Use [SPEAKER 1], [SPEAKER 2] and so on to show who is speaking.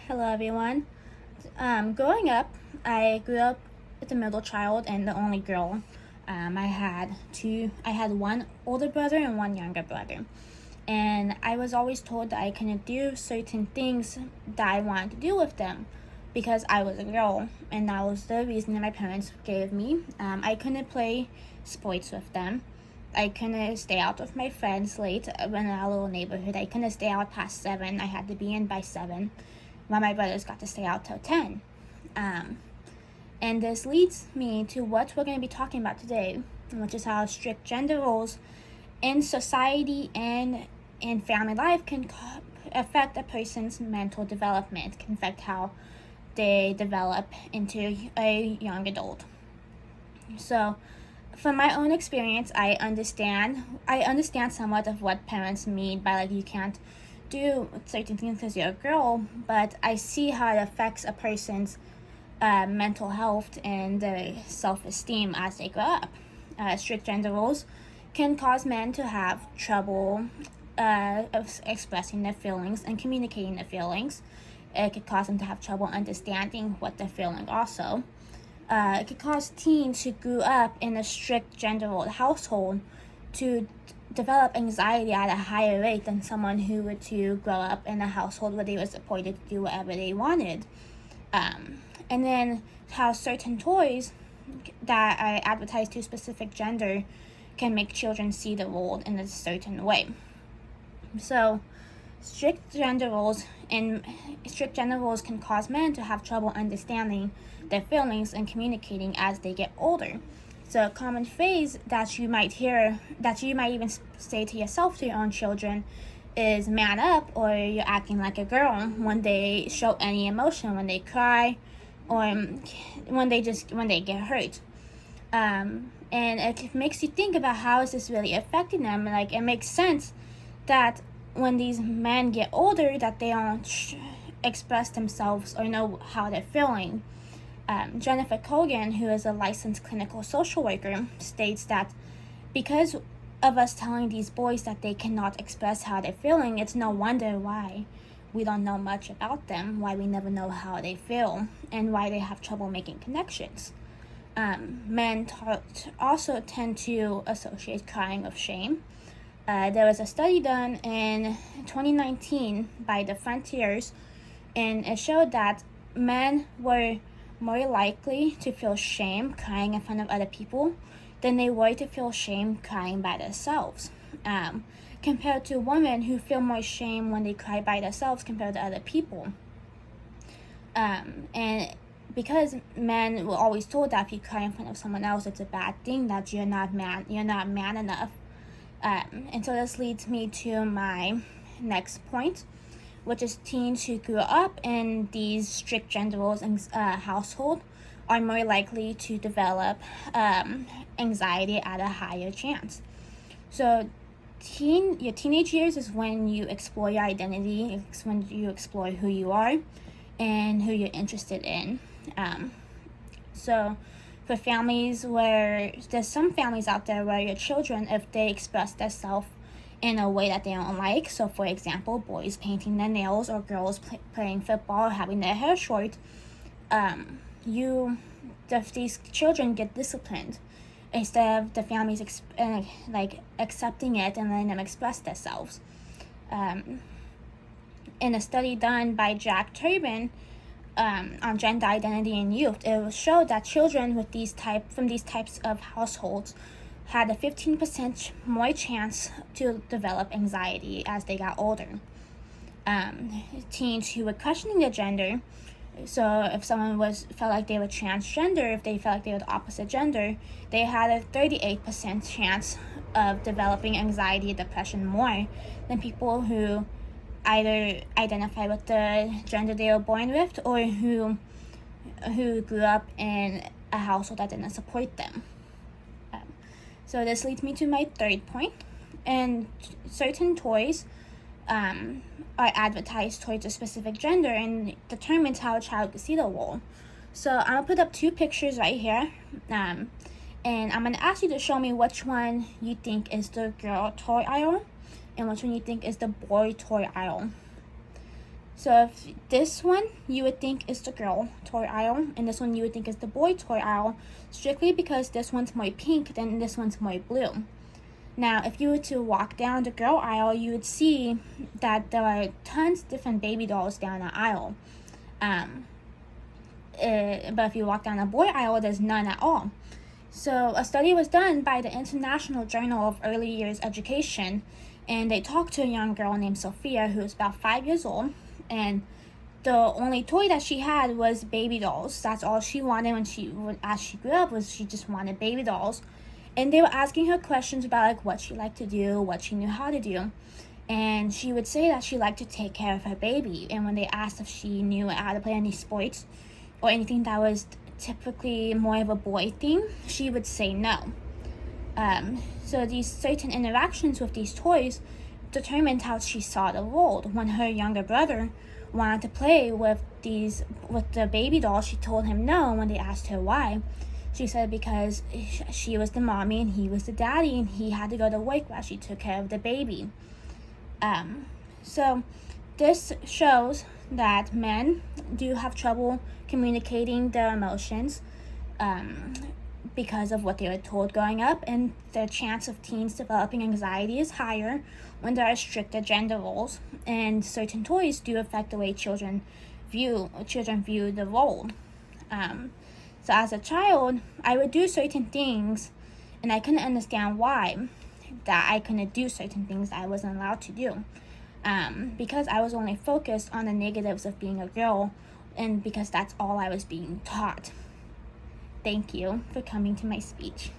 [SPEAKER 1] Hello, everyone. Growing up, I grew up as a middle child and the only girl. I had one older brother and one younger brother. And I was always told that I couldn't do certain things that I wanted to do with them because I was a girl. And that was the reason that my parents gave me. I couldn't play sports with them. I couldn't stay out with my friends late when in our little neighborhood. I couldn't stay out past 7. I had to be in by 7. While my brothers got to stay out till 10. And this leads me to what we're going to be talking about today, which is how strict gender roles in society and in family life can affect a person's mental development, can affect how they develop into a young adult. So, from my own experience, I understand somewhat of what parents mean by you can't do certain things because you're a girl, but I see how it affects a person's mental health and their self-esteem as they grow up. Strict gender roles can cause men to have trouble expressing their feelings and communicating their feelings. It could cause them to have trouble understanding what they're feeling also. It could cause teens who grew up in a strict gender role household to develop anxiety at a higher rate than someone who were to grow up in a household where they were supported to do whatever they wanted. And then how certain toys that are advertised to a specific gender can make children see the world in a certain way. So strict gender roles can cause men to have trouble understanding their feelings and communicating as they get older. So a common phrase that you might hear, that you might even say to yourself, to your own children, is man up, or you're acting like a girl when they show any emotion, when they cry, or when they get hurt. And it makes you think about how is this really affecting them. It makes sense that when these men get older that they don't express themselves or know how they're feeling. Jennifer Kogan, who is a licensed clinical social worker, states that because of us telling these boys that they cannot express how they're feeling, it's no wonder why we don't know much about them, why we never know how they feel, and why they have trouble making connections. Men also tend to associate crying with shame. There was a study done in 2019 by the Frontiers, and it showed that men were more likely to feel shame crying in front of other people than they were to feel shame crying by themselves, compared to women who feel more shame when they cry by themselves compared to other people. And because men were always told that if you cry in front of someone else, it's a bad thing, that you're not man enough. And so this leads me to my next point, which is teens who grew up in these strict gender roles and household are more likely to develop anxiety at a higher chance. So your teenage years is when you explore your identity. It's when you explore who you are and who you're interested in. So for families there's some families out there where your children, if they express themselves in a way that they don't like, so for example, boys painting their nails or girls playing football or having their hair short, these children get disciplined instead of the families accepting it and letting them express themselves. In a study done by Jack Turbin on gender identity in youth, it was showed that children from these types of households had a 15% more chance to develop anxiety as they got older. Teens who were questioning their gender, so if someone felt like they were transgender, if they felt like they were the opposite gender, they had a 38% chance of developing anxiety and depression more than people who either identify with the gender they were born with or who grew up in a household that didn't support them. So this leads me to my third point. And certain toys are advertised towards a specific gender and determines how a child can see the world. So I'm going to put up 2 pictures right here. And I'm going to ask you to show me which one you think is the girl toy aisle and which one you think is the boy toy aisle. So if this one you would think is the girl toy aisle, and this one you would think is the boy toy aisle, strictly because this one's more pink than this one's more blue. Now, if you were to walk down the girl aisle, you would see that there are tons of different baby dolls down the aisle. But if you walk down the boy aisle, there's none at all. So a study was done by the International Journal of Early Years Education, and they talked to a young girl named Sophia who was about 5 years old, and the only toy that she had was baby dolls. That's all she wanted as she grew up, was she just wanted baby dolls. And they were asking her questions about like what she liked to do, what she knew how to do. And she would say that she liked to take care of her baby. And when they asked if she knew how to play any sports or anything that was typically more of a boy thing, she would say no. So these certain interactions with these toys determined how she saw the world. When her younger brother wanted to play with the baby doll, she told him no. When they asked her why, she said because she was the mommy and he was the daddy, and he had to go to work while she took care of the baby. So this shows that men do have trouble communicating their emotions because of what they were told growing up, and the chance of teens developing anxiety is higher when there are stricter gender roles, and certain toys do affect the way children view the role. So as a child, I would do certain things, and I couldn't understand why that I couldn't do certain things that I wasn't allowed to do, because I was only focused on the negatives of being a girl, and because that's all I was being taught. Thank you for coming to my speech.